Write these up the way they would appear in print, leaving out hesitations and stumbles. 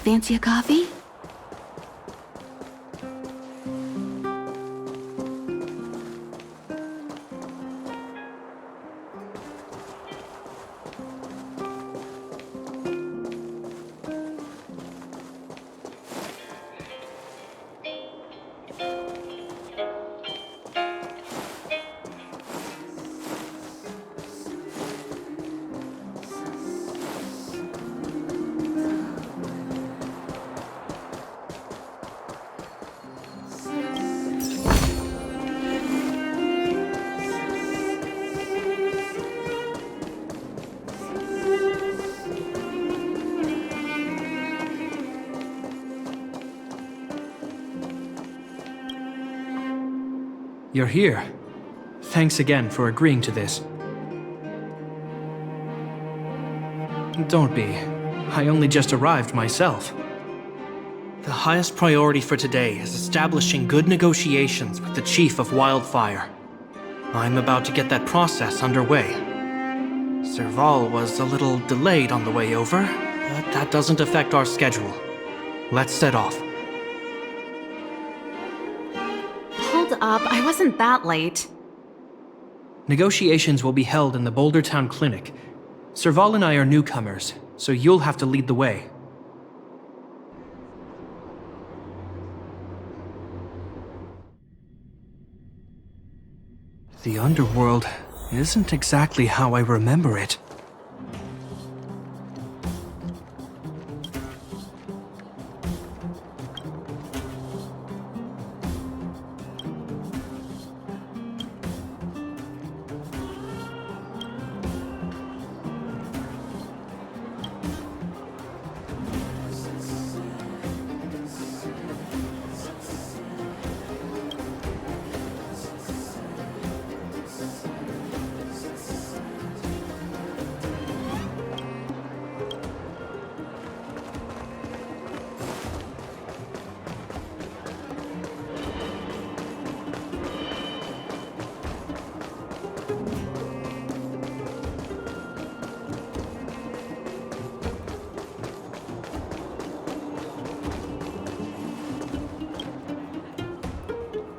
Fancy a coffee? You're here. Thanks again for agreeing to this. Don't be. I only just arrived myself. The highest priority for today is establishing good negotiations with the Chief of Wildfire. I'm about to get that process underway. Serval was a little delayed on the way over, but that doesn't affect our schedule. Let's set off. Hold up, I wasn't that late. Negotiations will be held in the Boulder Town clinic. Serval and I are newcomers, so you'll have to lead the way. The Underworld isn't exactly how I remember it.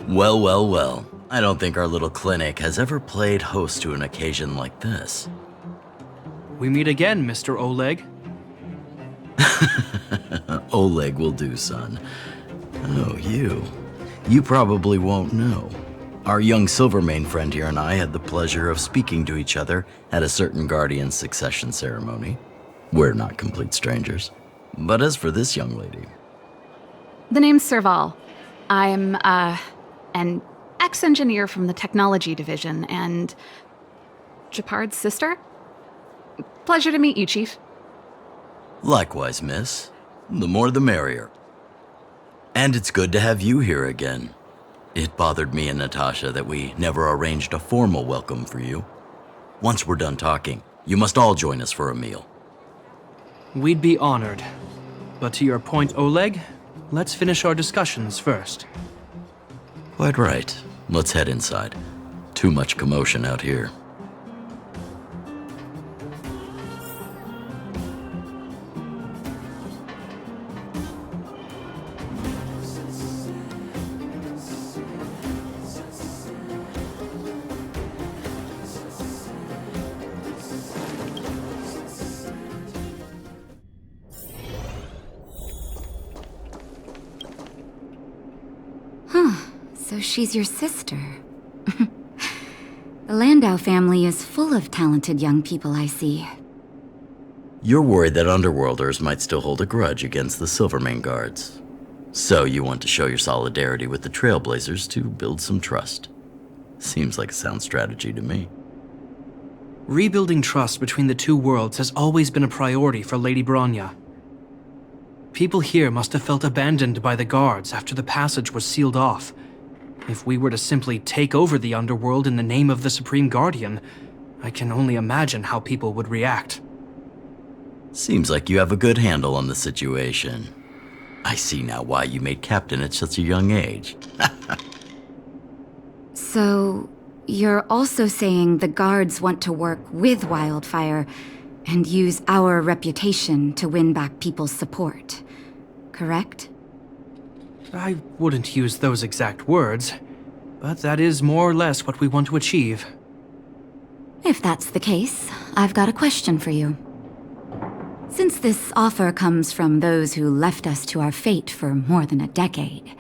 Well, well, well. I don't think our little clinic has ever played host to an occasion like this. We meet again, Mr. Oleg. Oleg will do, son. Oh, you. You probably won't know. Our young Silvermane friend here and I had the pleasure of speaking to each other at a certain Guardian succession ceremony. We're not complete strangers. But as for this young lady... The name's Serval. I'm, an ex-engineer from the technology division, and Japard's sister? Pleasure to meet you, Chief. Likewise, miss. The more the merrier. And it's good to have you here again. It bothered me and Natasha that we never arranged a formal welcome for you. Once we're done talking, you must all join us for a meal. We'd be honored. But to your point, Oleg, let's finish our discussions first. Quite right. Let's head inside. Too much commotion out here. So she's your sister. The Landau family is full of talented young people, I see. You're worried that Underworlders might still hold a grudge against the Silvermane Guards. So you want to show your solidarity with the Trailblazers to build some trust. Seems like a sound strategy to me. Rebuilding trust between the two worlds has always been a priority for Lady Bronya. People here must have felt abandoned by the guards after the passage was sealed off. If we were to simply take over the Underworld in the name of the Supreme Guardian, I can only imagine how people would react. Seems like you have a good handle on the situation. I see now why you made captain at such a young age. So, you're also saying the guards want to work with Wildfire and use our reputation to win back people's support. correct? I wouldn't use those exact words, but that is more or less what we want to achieve. If that's the case, I've got a question for you. Since this offer comes from those who left us to our fate for more than a decade,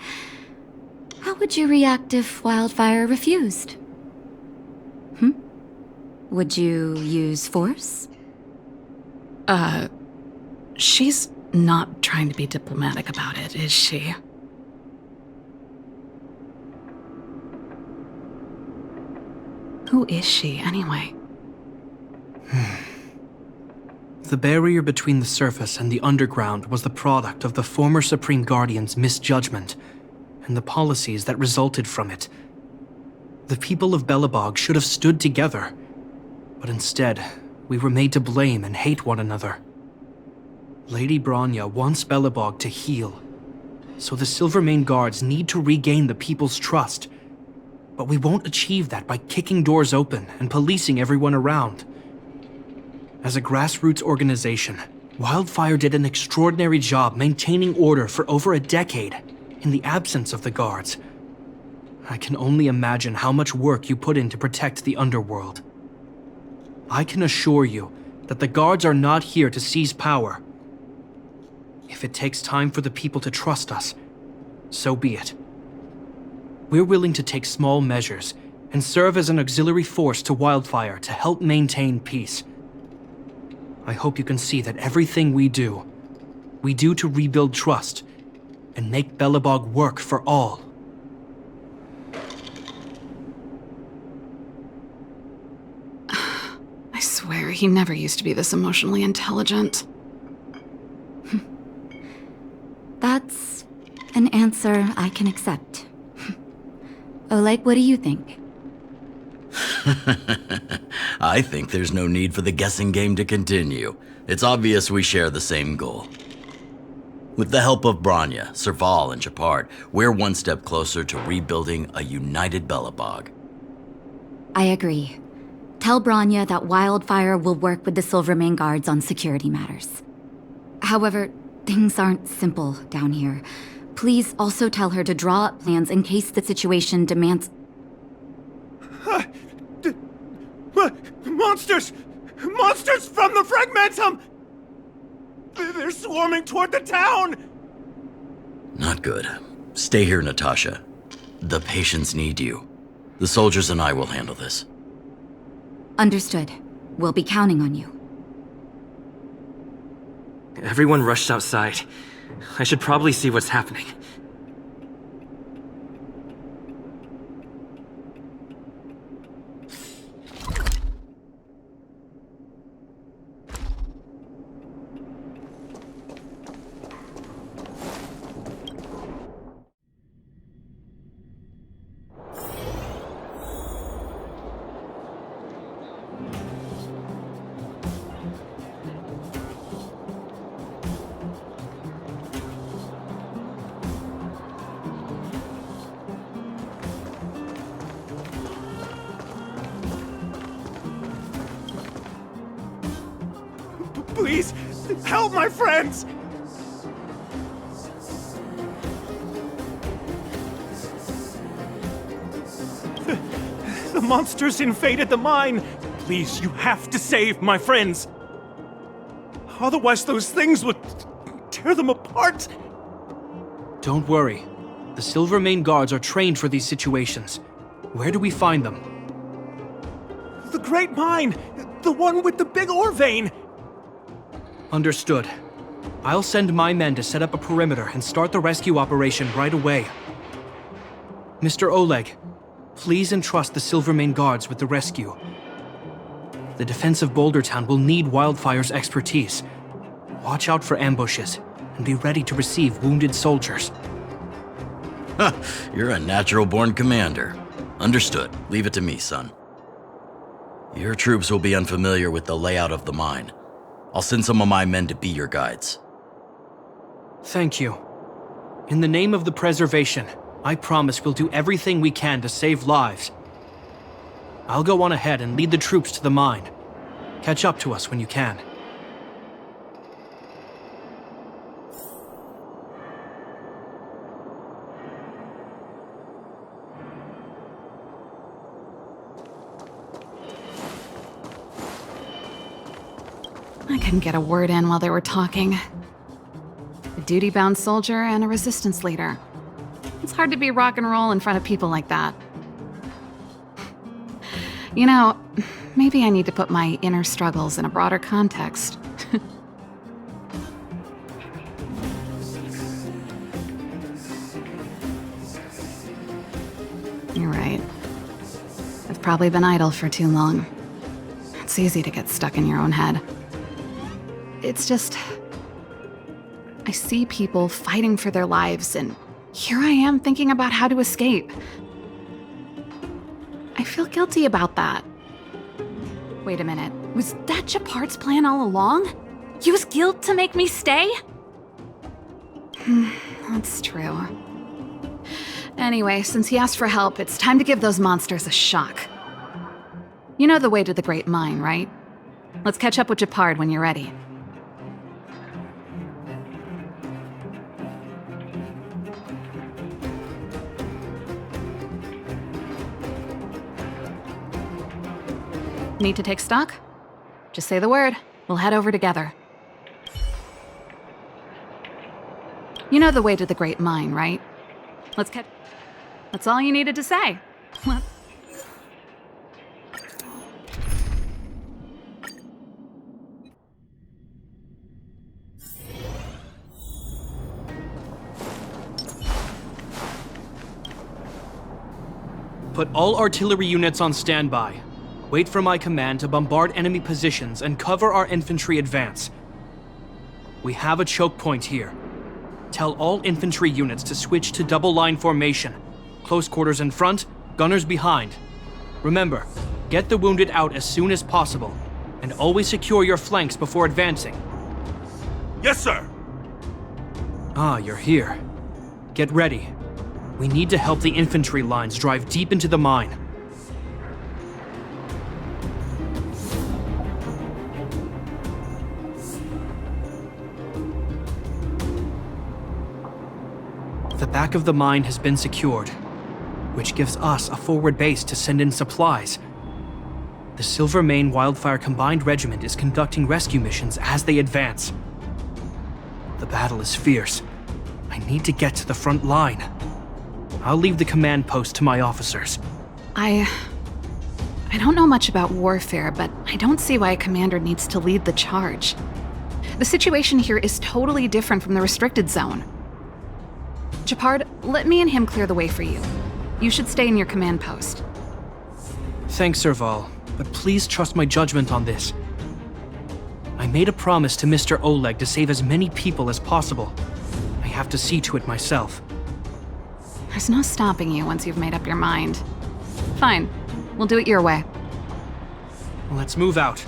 how would you react if Wildfire refused? Would you use force? She's not trying to be diplomatic about it, is she? Who is she, anyway? The barrier between the surface and the underground was the product of the former Supreme Guardian's misjudgment and the policies that resulted from it. The people of Belobog should have stood together, but instead, we were made to blame and hate one another. Lady Bronya wants Belobog to heal, so the Silvermane Guards need to regain the people's trust. But we won't achieve that by kicking doors open and policing everyone around. As a grassroots organization, Wildfire did an extraordinary job maintaining order for over a decade in the absence of the Guards. I can only imagine how much work you put in to protect the underworld. I can assure you that the Guards are not here to seize power. If it takes time for the people to trust us, so be it. We're willing to take small measures and serve as an auxiliary force to Wildfire to help maintain peace. I hope you can see that everything we do to rebuild trust and make Belobog work for all. I swear, he never used to be this emotionally intelligent. That's an answer I can accept. Oleg, what do you think? I think there's no need for the guessing game to continue. It's obvious we share the same goal. With the help of Bronya, Serval, and Japard, we're one step closer to rebuilding a united Belobog. I agree. Tell Bronya that Wildfire will work with the Silvermane Guards on security matters. However, things aren't simple down here. Please also tell her to draw up plans in case the situation demands... Monsters! Monsters from the Fragmentum! They're swarming toward the town! Not good. Stay here, Natasha. The patients need you. The soldiers and I will handle this. Understood. We'll be counting on you. Everyone rushed outside. I should probably see what's happening. Please, help my friends! The monsters invaded the mine! Please, you have to save my friends! Otherwise those things would tear them apart! Don't worry. The Silvermane Guards are trained for these situations. Where do we find them? The Great Mine! The one with the big ore vein! Understood. I'll send my men to set up a perimeter and start the rescue operation right away. Mr. Oleg, please entrust the Silvermane Guards with the rescue. The defense of Boulder Town will need Wildfire's expertise. Watch out for ambushes and be ready to receive wounded soldiers. You're a natural-born commander. Understood. Leave it to me, son. Your troops will be unfamiliar with the layout of the mine. I'll send some of my men to be your guides. Thank you. In the name of the preservation, I promise we'll do everything we can to save lives. I'll go on ahead and lead the troops to the mine. Catch up to us when you can. couldn't get a word in while they were talking. A duty-bound soldier and a resistance leader. It's hard to be rock and roll in front of people like that. You know, maybe I need to put my inner struggles in a broader context. You're right. I've probably been idle for too long. It's easy to get stuck in your own head. It's just... I see people fighting for their lives, and here I am thinking about how to escape. I feel guilty about that. Wait a minute. Was that Japard's plan all along? Use guilt to make me stay? That's true. Anyway, since he asked for help, it's time to give those monsters a shock. You know the way to the Great Mine, right? Let's catch up with Japard when you're ready. Need to take stock? Just say the word. We'll head over together. You know the way to the Great Mine, right? Let's catch... That's all you needed to say. Put all artillery units on standby. Wait for my command to bombard enemy positions and cover our infantry advance. We have a choke point here. Tell all infantry units to switch to double line formation. Close quarters in front, gunners behind. Remember, get the wounded out as soon as possible, and always secure your flanks before advancing. Yes, sir! Ah, you're here. Get ready. We need to help the infantry lines drive deep into the mine. The back of the mine has been secured, which gives us a forward base to send in supplies. The Silvermane Wildfire Combined Regiment is conducting rescue missions as they advance. The battle is fierce. I need to get to the front line. I'll leave the command post to my officers. I don't know much about warfare, but I don't see why a commander needs to lead the charge. The situation here is totally different from the restricted zone. Japard, let me and him clear the way for you. You should stay in your command post. Thanks, Serval, but please trust my judgment on this. I made a promise to Mr. Oleg to save as many people as possible. I have to see to it myself. There's no stopping you once you've made up your mind. Fine, we'll do it your way. Let's move out.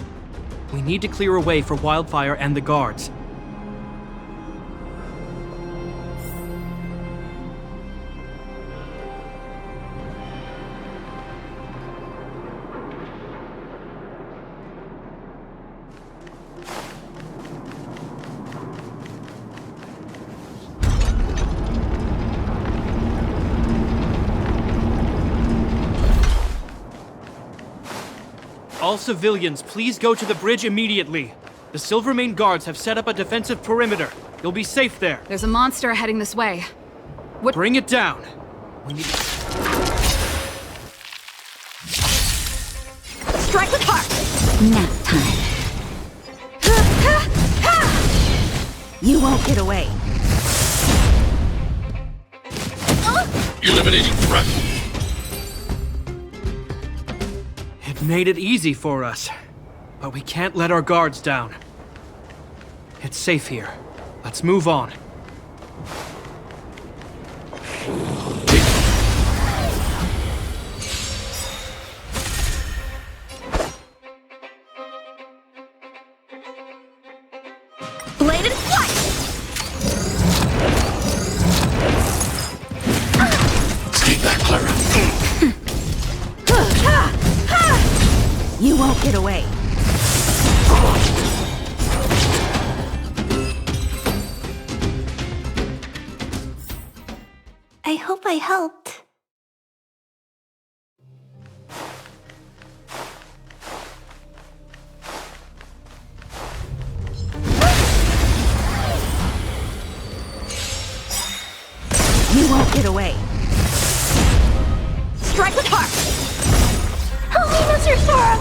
We need to clear a way for Wildfire and the guards. All civilians, please go to the bridge immediately. The Silvermane Guards have set up a defensive perimeter. You'll be safe there. There's a monster heading this way. What? Bring it down. We need... Strike with heart! Nap time. You won't get away. Eliminating threat. It made it easy for us, but we can't let our guards down. It's safe here. Let's move on. Bladed flight! Escape that, Clara. You won't get away. I hope I helped. You won't get away. Strike with heart! Help me, Mr. Sora!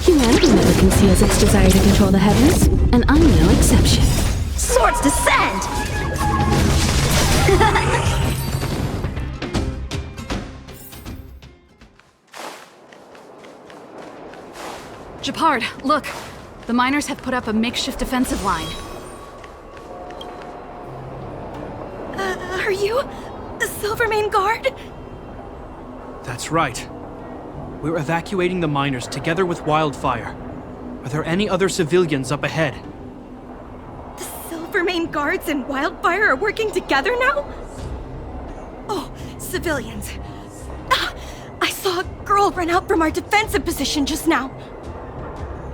Humanity never conceals its desire to control the heavens, and I'm no exception. Swords descend! Japard, look. The miners have put up a makeshift defensive line. Are you the Silvermane Guard? That's right. We're evacuating the miners together with Wildfire. Are there any other civilians up ahead? The Silvermane Guards and Wildfire are working together now? Oh, civilians. I saw a girl run out from our defensive position just now.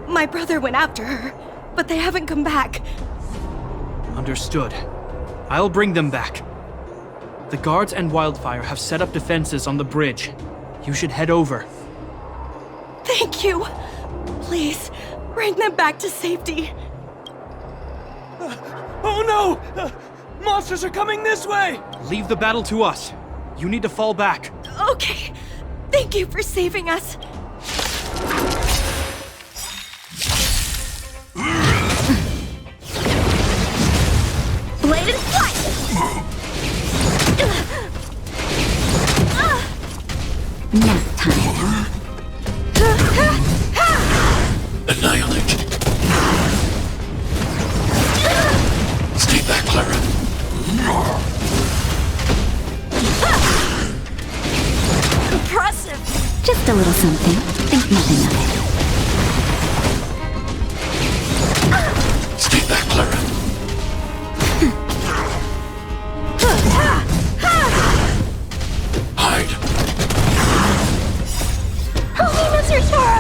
My brother went after her, but they haven't come back. Understood. I'll bring them back. The guards and Wildfire have set up defenses on the bridge. You should head over. Thank you. Please, bring them back to safety. Oh no! Monsters are coming this way! Leave the battle to us. You need to fall back. Okay. Thank you for saving us. Bladed flight! Nap time. Annihilate. Stay back, Clara. Impressive! Just a little something. Think nothing of it. Stay back, Clara. Hide. Help me, Mr. Sora!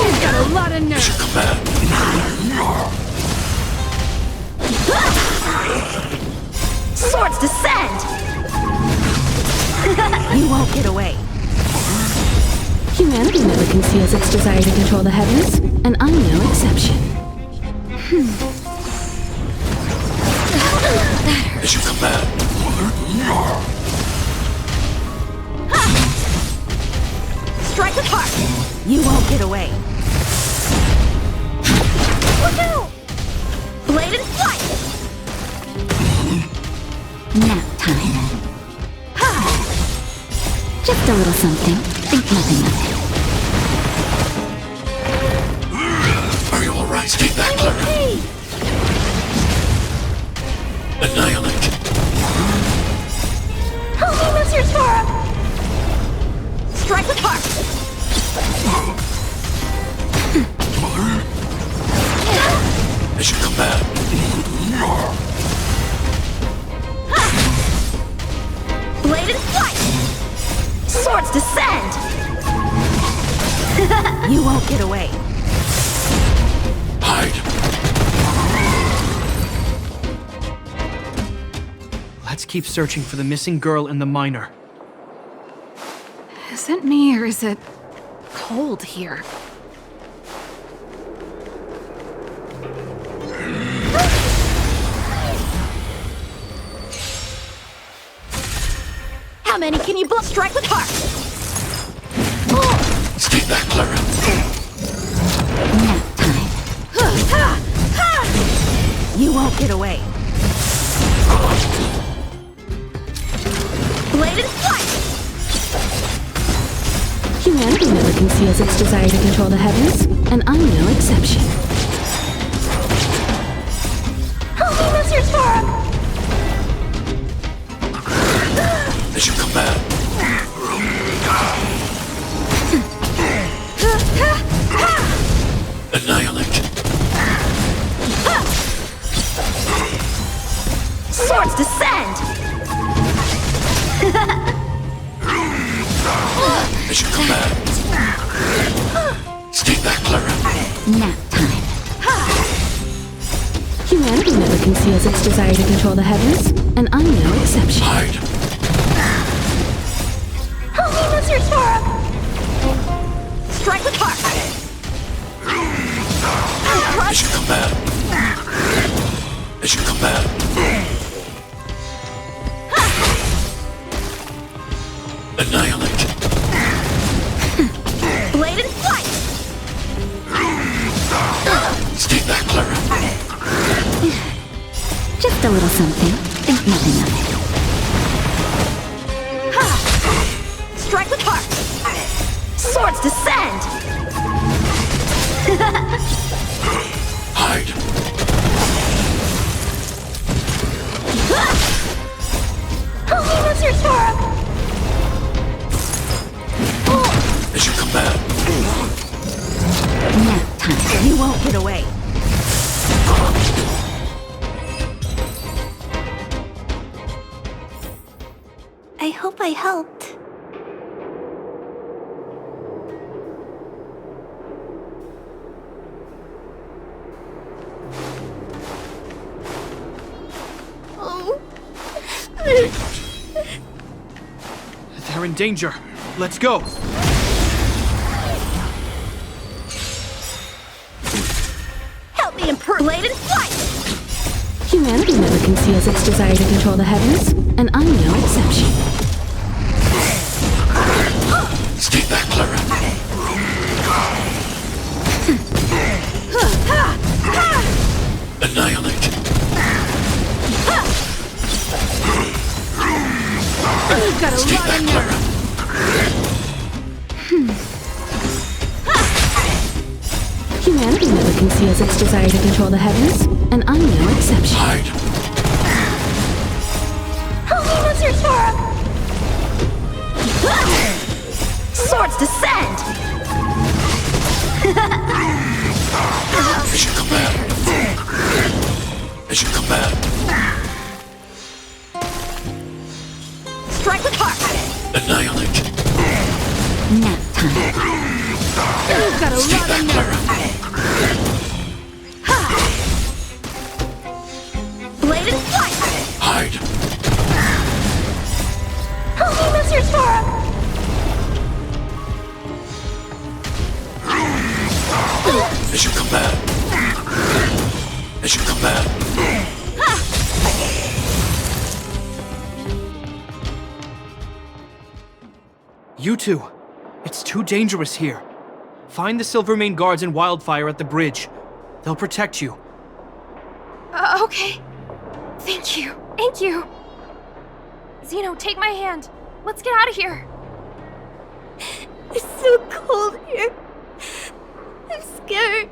He's got a lot of nerve. Mission command. Swords descend! You won't get away. Humanity never conceals its desire to control the heavens, and I'm no exception. Mission command. Strike with heart! You won't get away. Look out! Bladed flight! Nap time. Just a little something. Think nothing of it. Are you alright? Stay back, Clara. Hey! Annihilate. Help me, Mr. Sora! Strike with heart! Mission command. Bladed flight! Swords descend! You won't get away. Hide. Let's keep searching for the missing girl and the miner. Is it me or is it cold here? How many can you blow? Strike with heart! Stay back, Clara. Nap time. You won't get away. Bladed flight! Humanity never conceals its desire to control the heavens, and I'm no exception. Help me, Mr. Sora! Mission command. Annihilate. Swords descend! Mission command. Stay back, Clara. Nap time. Humanity never conceals its desire to control the heavens, and I'm no exception. Hide. Help me, Mr. Sora! Strike with heart! Mission command. Mission Just a little something. Think nothing of it. Ha! Strike with heart! Swords descend! Hide. What's your torp? As you command. Nap time. You won't get away. I hope I helped. Oh. They're in danger. Let's go. Help me imperlate and fight! Humanity never conceals its desire to control the heavens, and I'm no exception. Stay back, Clara. Annihilate. You've got a Stay lot back, of Clara. Humanity never conceals its desire to control the heavens, and I'm no exception. Hide. What's your torp? Swords descend! As you command. As you command. Strike with heart! Annihilate. Nap time. You've got a Stay lot back, of Clara. blade and fight! Hide. What's your torp? As you command. As you command. You two. It's too dangerous here. Find the Silvermane Guards and Wildfire at the bridge. They'll protect you. Okay. Thank you. Thank you. Zeno, take my hand. Let's get out of here. It's so cold here. I'm scared.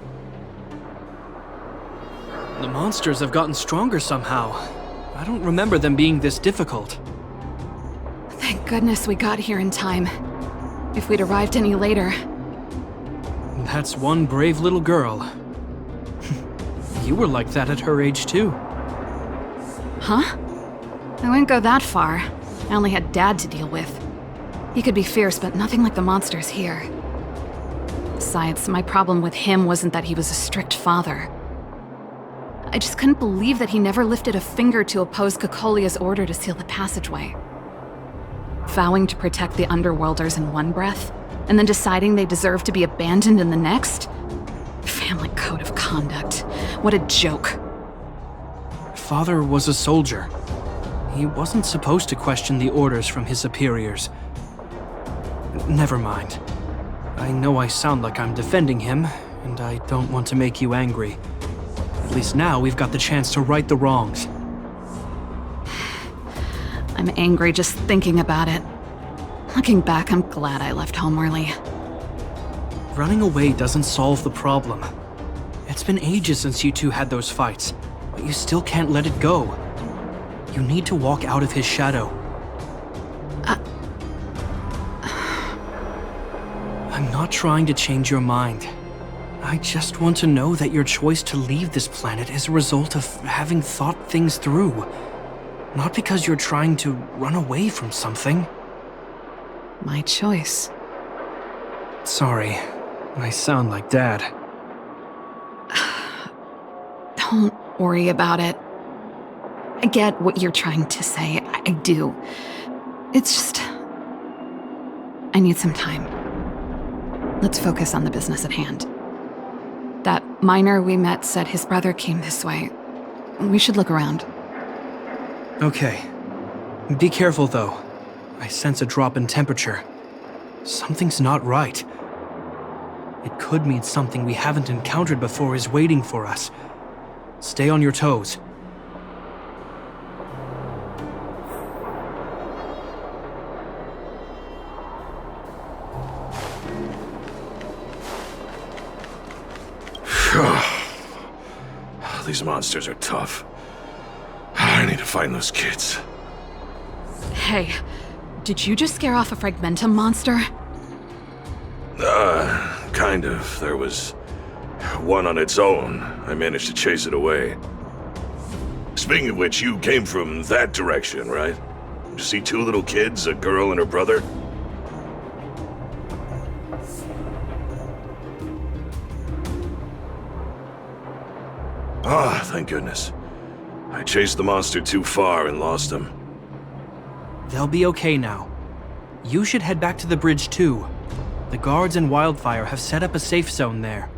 The monsters have gotten stronger somehow. I don't remember them being this difficult. Thank goodness we got here in time. If we'd arrived any later. That's one brave little girl. You were like that at her age too. Huh? I wouldn't go that far. I only had Dad to deal with. He could be fierce, but nothing like the monsters here. Besides, my problem with him wasn't that he was a strict father. I just couldn't believe that he never lifted a finger to oppose Cocolia's order to seal the passageway. Vowing to protect the Underworlders in one breath, and then deciding they deserve to be abandoned in the next? Family code of conduct. What a joke. Father was a soldier. He wasn't supposed to question the orders from his superiors. Never mind. I know I sound like I'm defending him, and I don't want to make you angry. At least now we've got the chance to right the wrongs. I'm angry just thinking about it. Looking back, I'm glad I left home early. Running away doesn't solve the problem. It's been ages since you two had those fights, but you still can't let it go. You need to walk out of his shadow. I'm not trying to change your mind. I just want to know that your choice to leave this planet is a result of having thought things through. Not because you're trying to run away from something. My choice. Sorry, I sound like Dad. Don't worry about it. I get what you're trying to say. I do. It's just... I need some time. Let's focus on the business at hand. That miner we met said his brother came this way. We should look around. Okay. Be careful, though. I sense a drop in temperature. Something's not right. It could mean something we haven't encountered before is waiting for us. Stay on your toes. These monsters are tough. I need to find those kids. Hey, did you just scare off a Fragmentum monster? Kind of. There was one on its own. I managed to chase it away. Speaking of which, you came from that direction, right? Did you see two little kids, a girl and her brother? Ah, thank goodness. I chased the monster too far and lost him. They'll be okay now. You should head back to the bridge too. The Guards and Wildfire have set up a safe zone there.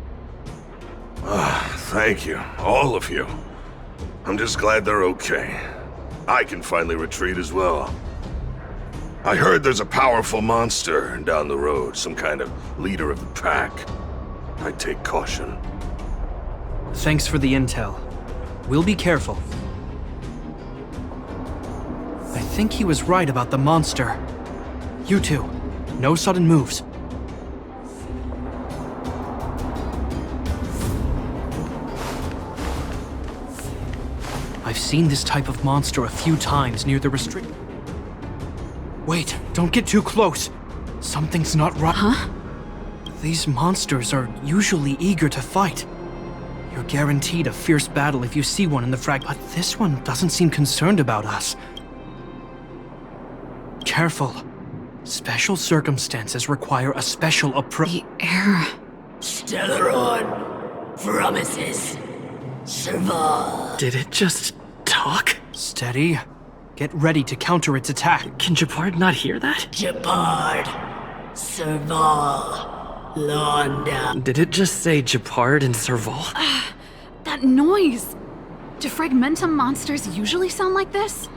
Ah, thank you. All of you. I'm just glad they're okay. I can finally retreat as well. I heard there's a powerful monster down the road, some kind of leader of the pack. I'd take caution. Thanks for the intel. We'll be careful. I think he was right about the monster. You two, no sudden moves. I've seen this type of monster a few times near the restrict. Wait, don't get too close. Something's not right. Huh? These monsters are usually eager to fight. You're guaranteed a fierce battle if you see one in the frag, but this one doesn't seem concerned about us. Careful. Special circumstances require a special approach. The air. Stellaron promises. Serval. Did it just talk? Steady. Get ready to counter its attack. Can Japard not hear that? Japard. Serval. Landau. Did it just say Japard and Serval? That noise! Do Fragmentum monsters usually sound like this?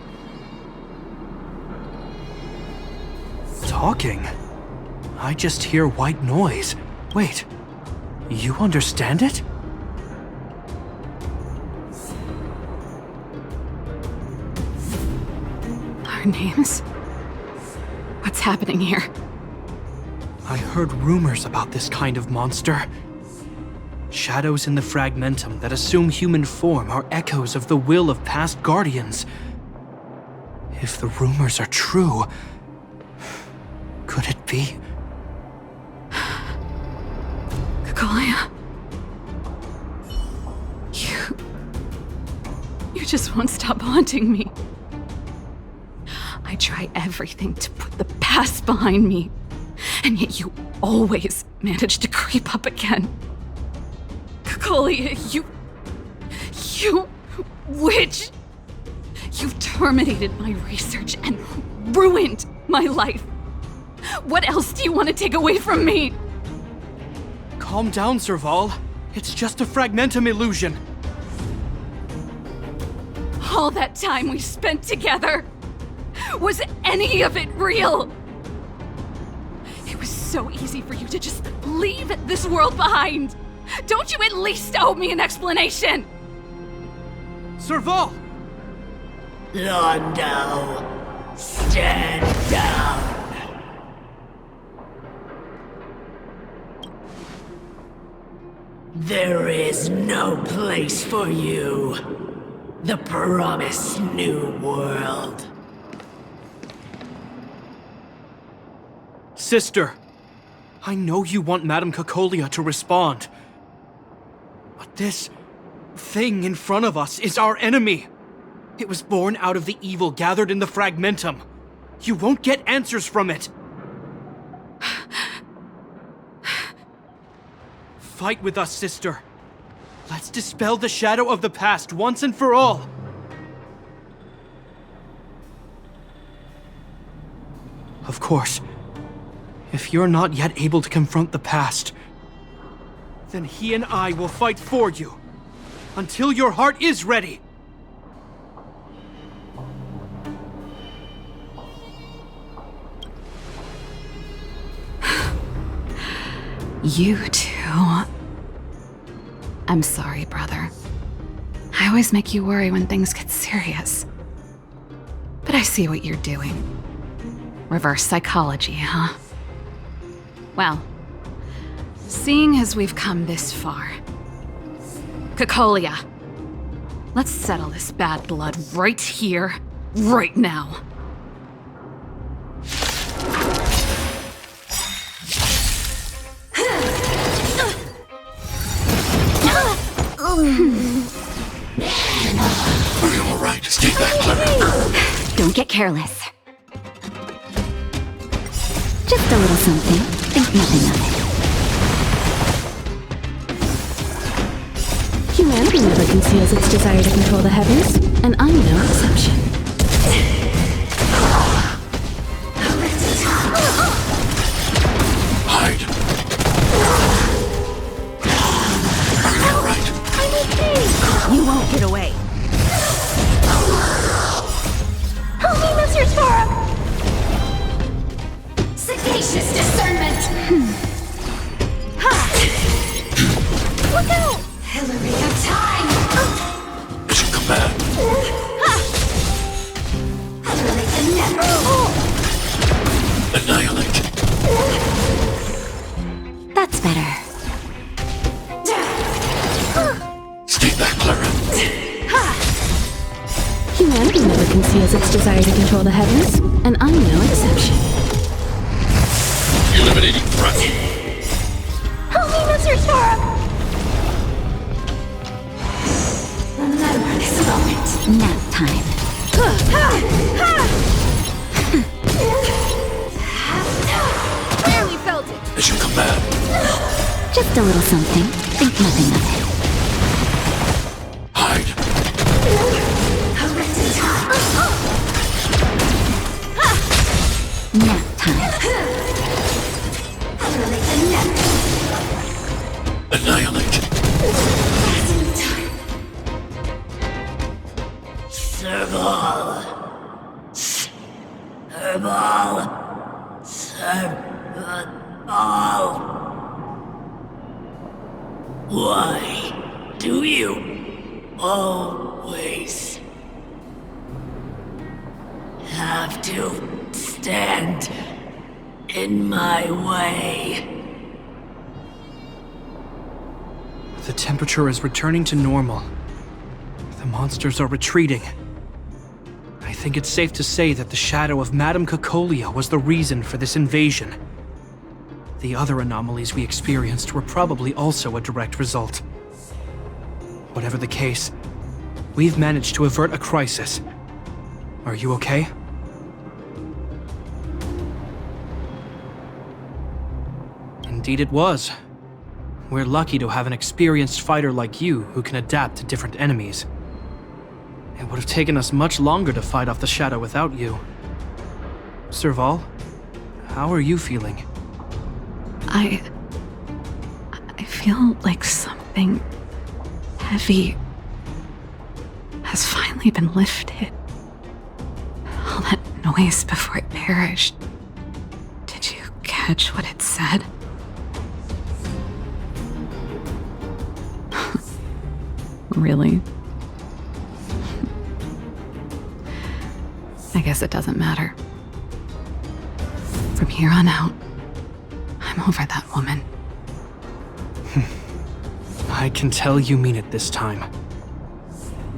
Talking? I just hear white noise. Wait, you understand it? Our names? What's happening here? I heard rumors about this kind of monster. Shadows in the Fragmentum that assume human form are echoes of the will of past guardians. If the rumors are true, could it be? Kakolia? You just won't stop haunting me. I try everything to put the past behind me, and yet you always manage to creep up again. Kakolia, you witch! You've terminated my research and ruined my life. What else do you want to take away from me? Calm down, Serval. It's just a Fragmentum illusion. All that time we spent together, was any of it real? It was so easy for you to just leave this world behind. Don't you at least owe me an explanation? Serval! Landau, stand down. There is no place for you. The promised new world. Sister, I know you want Madame Kakolia to respond. But this thing in front of us is our enemy. It was born out of the evil gathered in the Fragmentum. You won't get answers from it. Fight with us, sister. Let's dispel the shadow of the past once and for all. Of course, if you're not yet able to confront the past, then he and I will fight for you, until your heart is ready. You two. I'm sorry, brother. I always make you worry when things get serious. But I see what you're doing. Reverse psychology, huh? Well, seeing as we've come this far, Kakolia, Let's settle this bad blood right here, right now. Are you alright? Stay back, Clara. Don't get careless. Just a little something. Think nothing of it. Humanity never conceals its desire to control the heavens, and I'm no exception. Hide. Are you alright? You won't get away. Help me, Mr. Sora! Sagacious discernment! Look out! Hillary of time! Mission command. Hillary the never! Annihilate. That's better. Stay back, Clara. Humanity never conceals its desire to control the heavens, and I'm no exception. Eliminating threat. Help me, Mr. Sora! Remember this moment. Nap time. Barely felt it. Mission command. Just a little something. Think nothing of it. Hide. Nap time. Annihilate. Serval. Serval. Serval. Why do you always have to stand in my way? The temperature is returning to normal. The monsters are retreating. I think it's safe to say that the shadow of Madame Cocolia was the reason for this invasion. The other anomalies we experienced were probably also a direct result. Whatever the case, we've managed to avert a crisis. Are you okay? Indeed it was. We're lucky to have an experienced fighter like you who can adapt to different enemies. It would have taken us much longer to fight off the shadow without you. Serval, how are you feeling? I feel like something heavy has finally been lifted. All that noise before it perished. Did you catch what it said? Really? I guess it doesn't matter. From here on out, I'm over that woman. I can tell you mean it this time.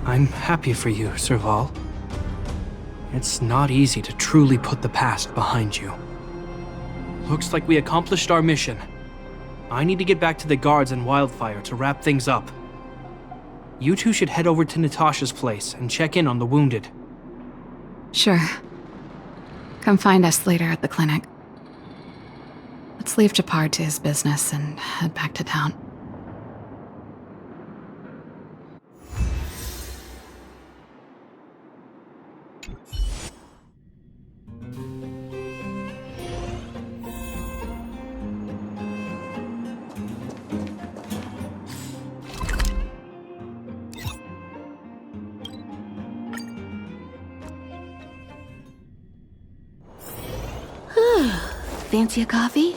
I'm happy for you, Serval. It's not easy to truly put the past behind you. Looks like we accomplished our mission. I need to get back to the Guards and Wildfire to wrap things up. You two should head over to Natasha's place and check in on the wounded. Sure. Come find us later at the clinic. Let's leave Japar to his business and head back to town. Fancy a coffee?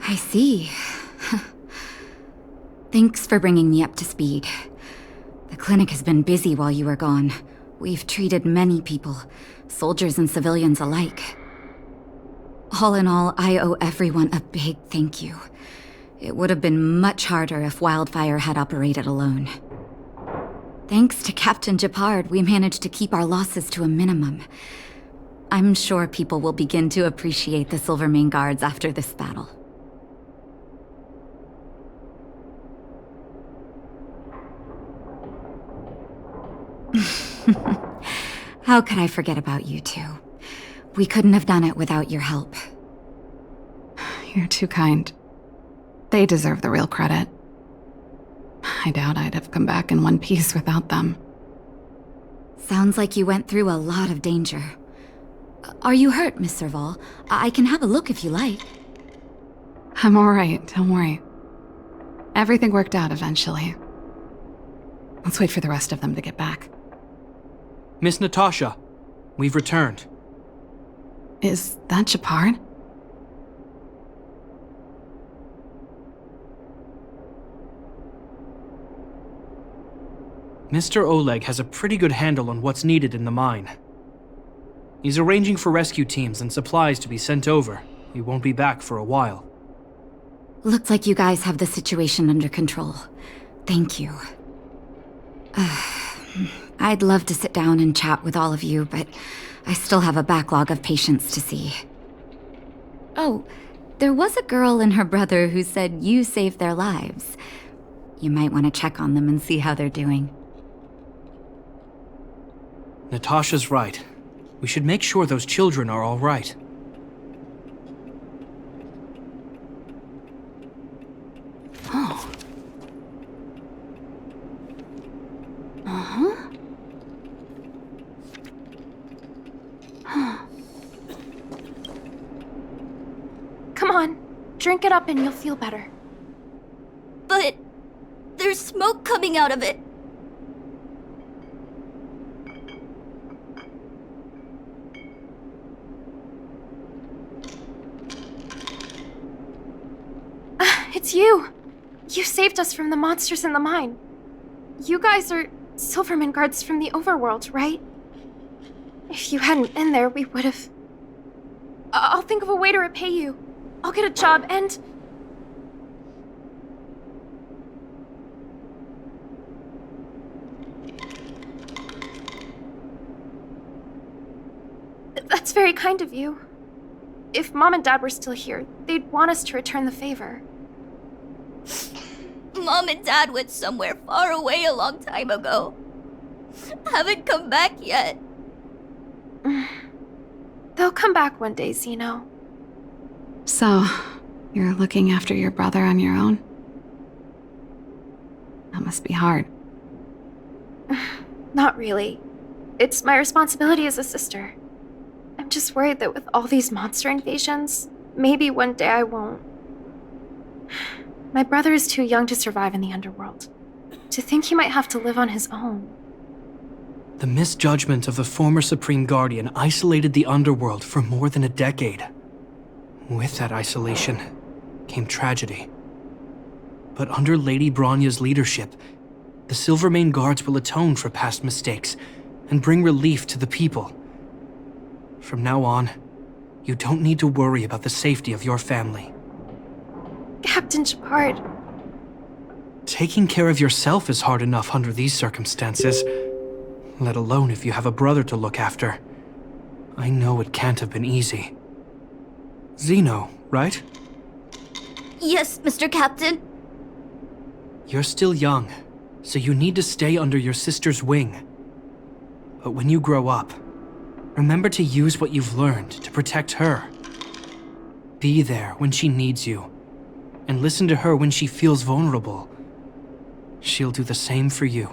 I see. Thanks for bringing me up to speed. The clinic has been busy while you were gone. We've treated many people, soldiers and civilians alike. All in all, I owe everyone a big thank you. It would have been much harder if Wildfire had operated alone. Thanks to Captain Japard, we managed to keep our losses to a minimum. I'm sure people will begin to appreciate the Silvermane Guards after this battle. How could I forget about you two? We couldn't have done it without your help. You're too kind. They deserve the real credit. I doubt I'd have come back in one piece without them. Sounds like you went through a lot of danger. Are you hurt, Miss Serval? I can have a look if you like. I'm alright, don't worry. Everything worked out eventually. Let's wait for the rest of them to get back. Miss Natasha, we've returned. Is that Japard? Mr. Oleg has a pretty good handle on what's needed in the mine. He's arranging for rescue teams and supplies to be sent over. He won't be back for a while. Looks like you guys have the situation under control. Thank you. I'd love to sit down and chat with all of you, but I still have a backlog of patients to see. Oh, there was a girl and her brother who said you saved their lives. You might want to check on them and see how they're doing. Natasha's right. We should make sure those children are all right. Oh. Uh-huh. Come on, drink it up and you'll feel better. But there's smoke coming out of it. It's you! You saved us from the monsters in the mine. You guys are Silvermane Guards from the Overworld, right? If you hadn't been there, we would've... I'll think of a way to repay you. I'll get a job and... That's very kind of you. If Mom and Dad were still here, they'd want us to return the favor. Mom and Dad went somewhere far away a long time ago. Haven't come back yet. They'll come back one day, Zeno. So, you're looking after your brother on your own? That must be hard. Not really. It's my responsibility as a sister. I'm just worried that with all these monster invasions, maybe one day I won't. My brother is too young to survive in the underworld. To think he might have to live on his own. The misjudgment of the former Supreme Guardian isolated the underworld for more than a decade. With that isolation came tragedy. But under Lady Bronya's leadership, the Silvermane Guards will atone for past mistakes and bring relief to the people. From now on, you don't need to worry about the safety of your family. Captain Japard. Taking care of yourself is hard enough under these circumstances, let alone if you have a brother to look after. I know it can't have been easy. Zeno, right? Yes, Mr. Captain. You're still young, so you need to stay under your sister's wing. But when you grow up, remember to use what you've learned to protect her. Be there when she needs you, and listen to her when she feels vulnerable. She'll do the same for you.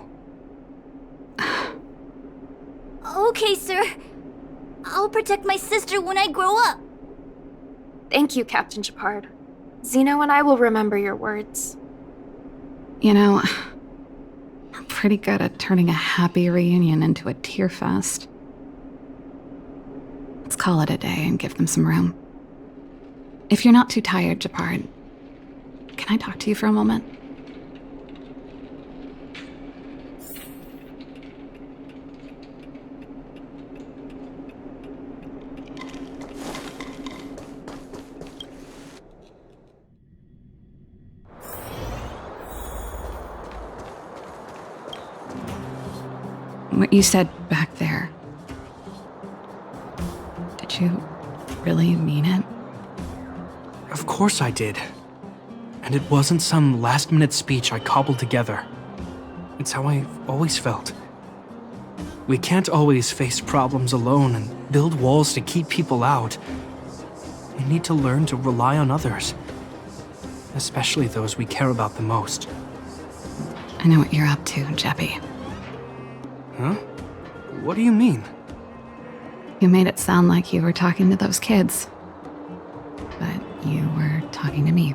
Okay, sir. I'll protect my sister when I grow up. Thank you, Captain Japard. Zeno and I will remember your words. You know, we're pretty good at turning a happy reunion into a tear fest. Let's call it a day and give them some room. If you're not too tired, Japard, Can I talk to you for a moment? What you said back there, did you really mean it? Of course I did. And it wasn't some last-minute speech I cobbled together. It's how I've always felt. We can't always face problems alone and build walls to keep people out. We need to learn to rely on others, especially those we care about the most. I know what you're up to, Jeppy. Huh? What do you mean? You made it sound like you were talking to those kids. But you were talking to me.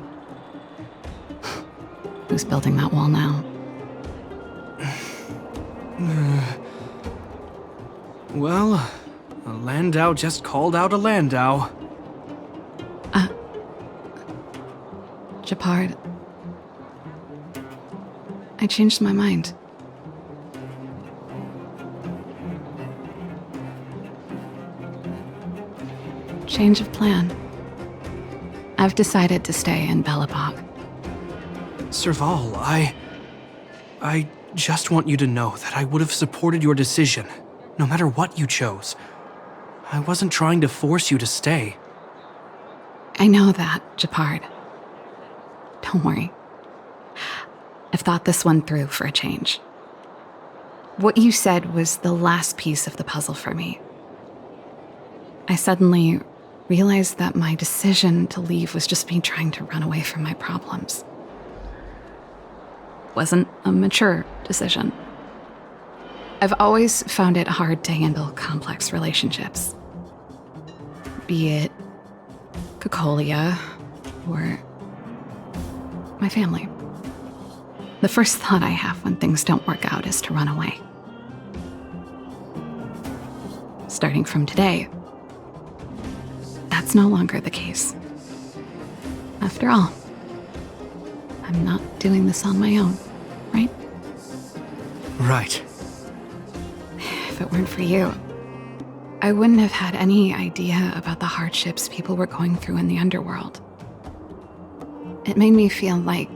Who's building that wall now? Well, a Landau just called out a Landau. Japard. I changed my mind. Change of plan. I've decided to stay in Belobog. Serval, I just want you to know that I would have supported your decision, no matter what you chose. I wasn't trying to force you to stay. I know that, Japard. Don't worry. I've thought this one through for a change. What you said was the last piece of the puzzle for me. I suddenly realized that my decision to leave was just me trying to run away from my problems. It wasn't a mature decision. I've always found it hard to handle complex relationships. Be it Cocolia or my family. The first thought I have when things don't work out is to run away. Starting from today, that's no longer the case. After all, I'm not doing this on my own, right? Right. If it weren't for you, I wouldn't have had any idea about the hardships people were going through in the underworld. It made me feel like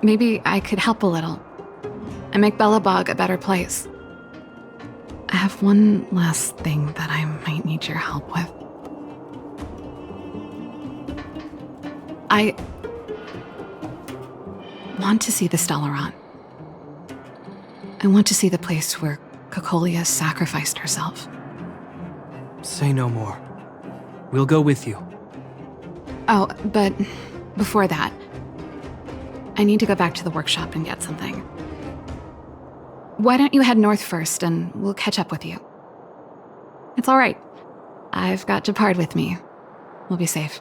maybe I could help a little and make Belobog a better place. I have one last thing that I might need your help with. I want to see the Stellaron. I want to see the place where Cocolia sacrificed herself. Say no more. We'll go with you. Oh, but before that, I need to go back to the workshop and get something. Why don't you head north first and we'll catch up with you? It's all right. I've got Japard with me. We'll be safe.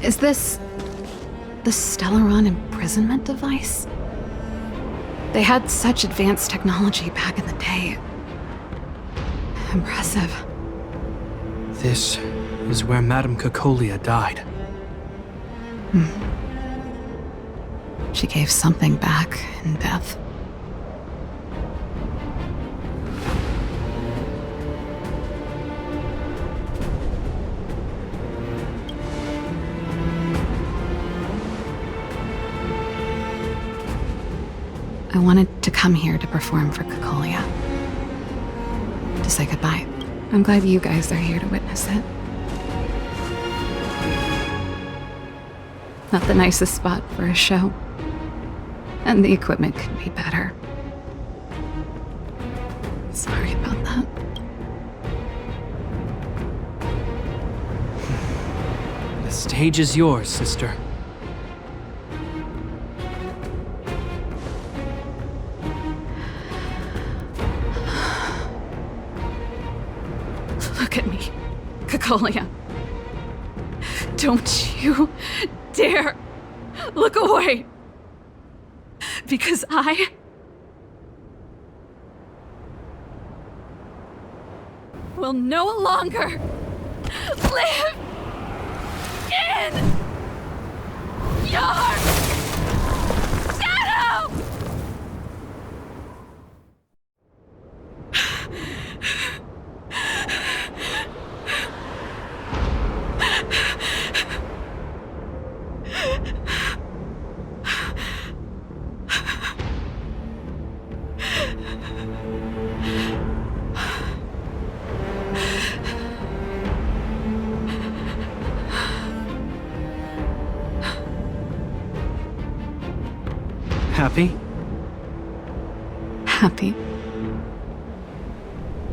Is this the Stellaron imprisonment device? They had such advanced technology back in the day. Impressive. This is where Madame Cocolia died. She gave something back in death. I wanted to come here to perform for Cocolia. To say goodbye. I'm glad you guys are here to witness it. Not the nicest spot for a show. And the equipment could be better. Sorry about that. The stage is yours, sister. Julia. Don't you dare look away. Because I will no longer live in your shadow! Happy? Happy.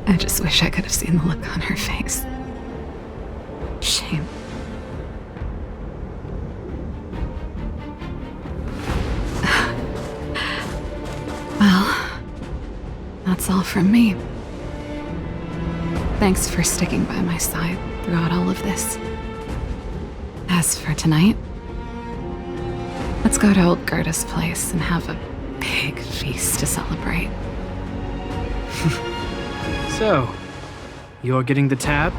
I just wish I could have seen the look on her face. Shame. Well, that's all from me. Thanks for sticking by my side throughout all of this. As for tonight, let's go to old Gerda's place and have a big feast to celebrate. So, you're getting the tab?